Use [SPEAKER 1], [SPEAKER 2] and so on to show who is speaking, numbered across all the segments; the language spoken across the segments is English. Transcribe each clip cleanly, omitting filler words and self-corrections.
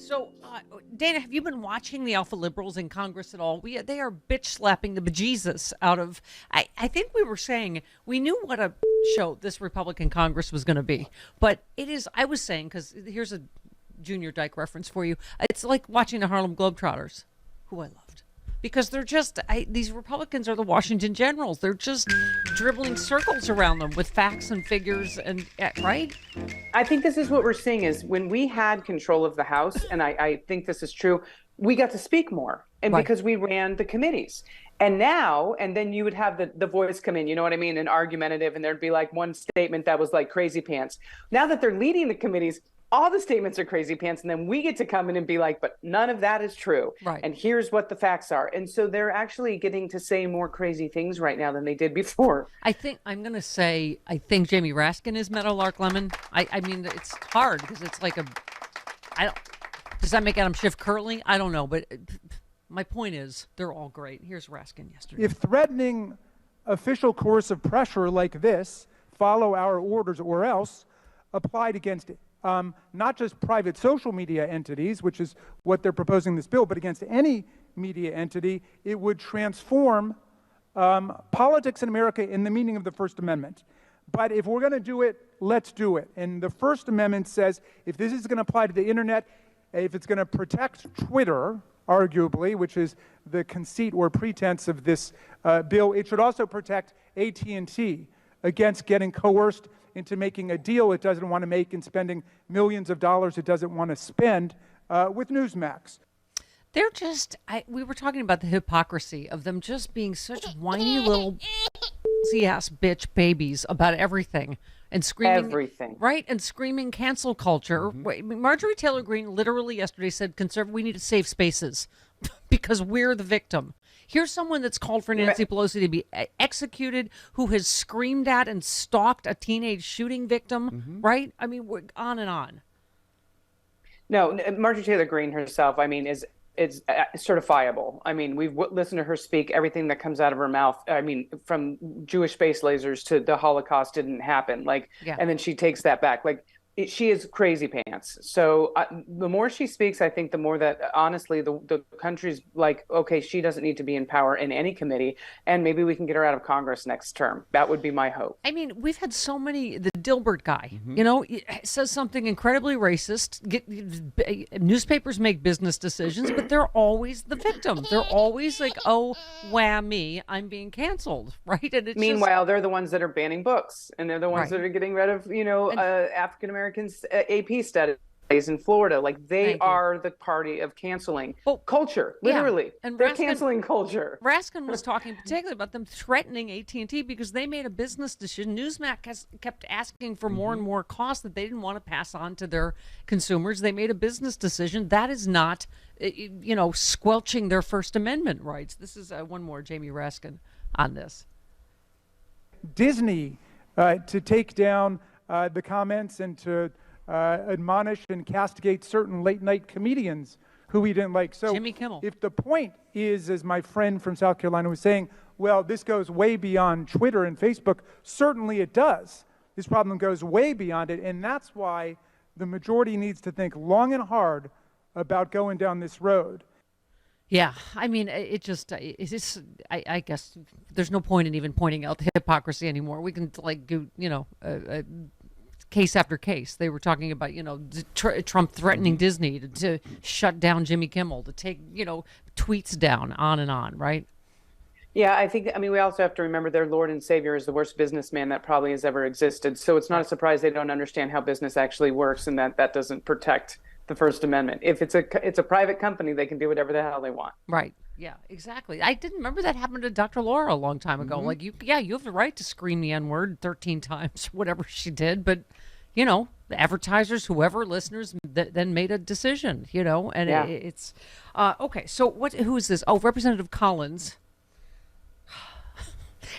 [SPEAKER 1] So, Dana, have you been watching the alpha liberals in Congress at all? They are bitch slapping the bejesus out of. I think we were saying we knew what a show this Republican Congress was going to be, but it is. I was saying, because here's a Junior Dyke reference for you. It's like watching the Harlem Globetrotters, who I loved, because they're just these Republicans are the Washington Generals. They're just dribbling circles around them with facts and figures, and right.
[SPEAKER 2] I think this is what we're seeing is when we had control of the House, and I think this is true, we got to speak more, and right. Because we ran the committees. And now, and then you would have the voice come in, you know what I mean, and argumentative, and there'd be like one statement that was like crazy pants. Now that they're leading the committees, all the statements are crazy pants, and then we get to come in and be like, but none of that is true.
[SPEAKER 1] Right.
[SPEAKER 2] And here's what the facts are. And so they're actually getting to say more crazy things right now than they did before.
[SPEAKER 1] I think Jamie Raskin is Meadowlark Lemon. I mean, it's hard because it's like does that make Adam Schiff curly? I don't know, but my point is they're all great. Here's Raskin yesterday.
[SPEAKER 3] If threatening official coercive pressure like this, follow our orders or else, applied against it. Not just private social media entities, which is what they're proposing this bill, but against any media entity, it would transform politics in America in the meaning of the First Amendment. But if we're going to do it, let's do it. And the First Amendment says if this is going to apply to the internet, if it's going to protect Twitter, arguably, which is the conceit or pretense of this bill, it should also protect AT&T against getting coerced into making a deal it doesn't want to make and spending millions of dollars it doesn't want to spend with Newsmax.
[SPEAKER 1] They're just, we were talking about the hypocrisy of them just being such whiny little ass bitch babies about everything and screaming. Everything. Right? And screaming cancel culture. Mm-hmm. Marjorie Taylor Greene literally yesterday said, we need to save spaces because we're the victim. Here's someone that's called for Nancy Pelosi to be executed, who has screamed at and stalked a teenage shooting victim, right? I mean, we're on and on.
[SPEAKER 2] No, Marjorie Taylor Greene herself, I mean, is certifiable. I mean, we've listened to her speak. Everything that comes out of her mouth, I mean, from Jewish space lasers to the Holocaust didn't happen. And then she takes that back. She is crazy pants. So the more she speaks, I think the more that honestly the country's like, okay, she doesn't need to be in power in any committee, and maybe we can get her out of Congress next term. That would be my hope.
[SPEAKER 1] I mean, we've had so many. The Dilbert guy, says something incredibly racist. Newspapers make business decisions, but they're always the victim. They're always like, oh, whammy, I'm being canceled, right? And it's
[SPEAKER 2] meanwhile, they're the ones that are banning books, and they're the ones that are getting rid of, African American AP studies in Florida. They are the party of canceling culture, literally. Yeah.
[SPEAKER 1] And
[SPEAKER 2] they're canceling culture.
[SPEAKER 1] Raskin was talking particularly about them threatening AT&T because they made a business decision. Newsmax kept asking for more and more costs that they didn't want to pass on to their consumers. They made a business decision. That is not, squelching their First Amendment rights. This is one more Jamie Raskin on this.
[SPEAKER 3] Disney to take down the comments and to admonish and castigate certain late-night comedians who he didn't like. So
[SPEAKER 1] Jimmy Kimmel.
[SPEAKER 3] If the point is, as my friend from South Carolina was saying, well, this goes way beyond Twitter and Facebook, certainly it does. This problem goes way beyond it, and that's why the majority needs to think long and hard about going down this road.
[SPEAKER 1] Yeah, I mean, I guess there's no point in even pointing out the hypocrisy anymore. We can do, case after case. They were talking about, Trump threatening Disney to shut down Jimmy Kimmel, to take, tweets down, on and on, right?
[SPEAKER 2] Yeah, we also have to remember their Lord and Savior is the worst businessman that probably has ever existed. So it's not a surprise they don't understand how business actually works, and that doesn't protect the First Amendment. If it's a private company, they can do whatever the hell they want.
[SPEAKER 1] Right. Yeah, exactly. I didn't remember that happened to Dr. Laura a long time ago. You have the right to scream the N-word 13 times, whatever she did. But, the advertisers, whoever, listeners, then made a decision, and it's okay. So who is this? Oh, Representative Colmes.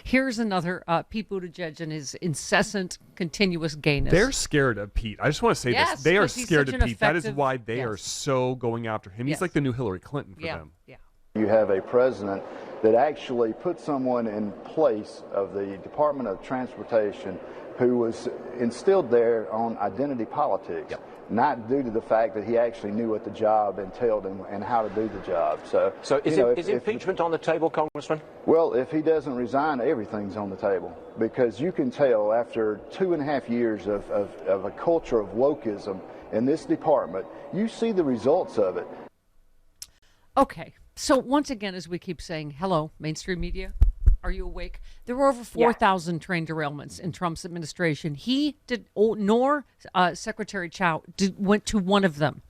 [SPEAKER 1] Here's another Pete Buttigieg and his incessant, continuous gayness.
[SPEAKER 4] They're scared of Pete. I just want to say this. They are scared of Pete. That is why they are so going after him. He's like the new Hillary Clinton for them.
[SPEAKER 1] Yeah.
[SPEAKER 5] You have a president that actually put someone in place of the Department of Transportation who was instilled there on identity politics. not due to the fact that he actually knew what the job entailed and how to do the job. So
[SPEAKER 6] is impeachment on the table, Congressman?
[SPEAKER 5] Well, if he doesn't resign, everything's on the table, because you can tell after 2.5 years of a culture of wokeism in this department, you see the results of it.
[SPEAKER 1] Okay. So once again, as we keep saying, hello, mainstream media, are you awake? There were over 4,000 train derailments in Trump's administration. He did, nor Secretary Chow went to one of them.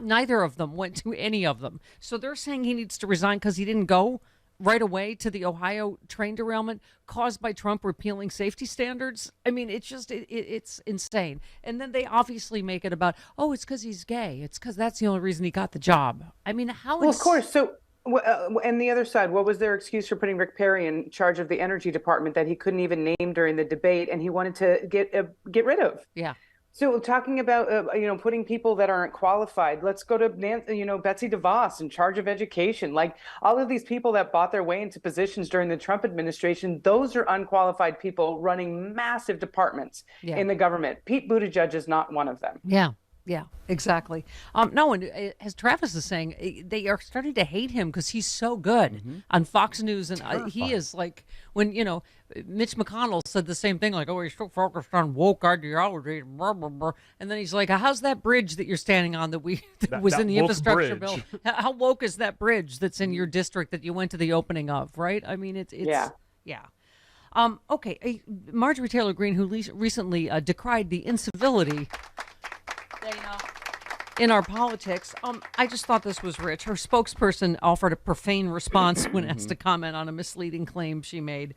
[SPEAKER 1] Neither of them went to any of them. So they're saying he needs to resign because he didn't go right away to the Ohio train derailment caused by Trump repealing safety standards. I mean, it's just, it's insane. And then they obviously make it about, oh, it's because he's gay. It's because that's the only reason he got the job. I mean, how?
[SPEAKER 2] Well, of course. So, and the other side, what was their excuse for putting Rick Perry in charge of the Energy Department that he couldn't even name during the debate, and he wanted to get rid of?
[SPEAKER 1] Yeah.
[SPEAKER 2] So talking about, putting people that aren't qualified, let's go to, Betsy DeVos in charge of education. Like all of these people that bought their way into positions during the Trump administration, those are unqualified people running massive departments in the government. Pete Buttigieg is not one of them.
[SPEAKER 1] Yeah, exactly. No, and as Travis is saying, they are starting to hate him because he's so good on Fox News. And he is like, when, Mitch McConnell said the same thing, like, oh, he's so focused on woke ideology, blah, blah, blah. And then he's like, how's that bridge that you're standing on that was in the infrastructure bill? How woke is that bridge that's in your district that you went to the opening of, right? I mean, it's yeah. Okay, Marjorie Taylor Greene, who recently decried the incivility in our politics. I just thought this was rich. Her spokesperson offered a profane response when asked to comment on a misleading claim she made.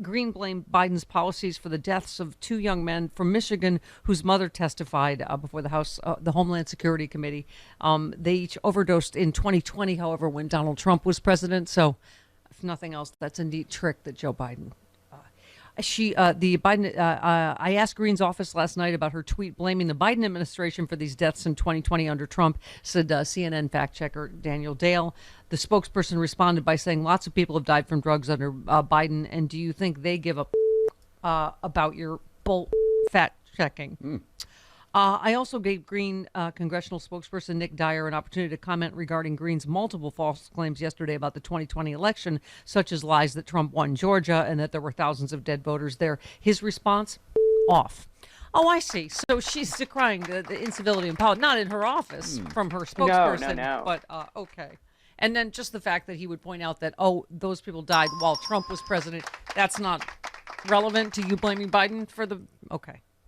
[SPEAKER 1] Greene blamed Biden's policies for the deaths of 2 young men from Michigan whose mother testified before the Homeland Security Committee. They each overdosed in 2020, however, when Donald Trump was president. So, if nothing else, that's a neat trick that Joe Biden. I asked Greene's office last night about her tweet blaming the Biden administration for these deaths in 2020 under Trump, said CNN fact checker Daniel Dale. The spokesperson responded by saying lots of people have died from drugs under Biden, and do you think they give a about your fact checking? I also gave Greene congressional spokesperson Nick Dyer an opportunity to comment regarding Greene's multiple false claims yesterday about the 2020 election, such as lies that Trump won Georgia and that there were thousands of dead voters there. His response, off. Oh, I see. So she's decrying the incivility in politics, not in her office from her spokesperson,
[SPEAKER 2] no.
[SPEAKER 1] but okay. And then just the fact that he would point out that, oh, those people died while Trump was president, that's not relevant to you blaming Biden for the, okay.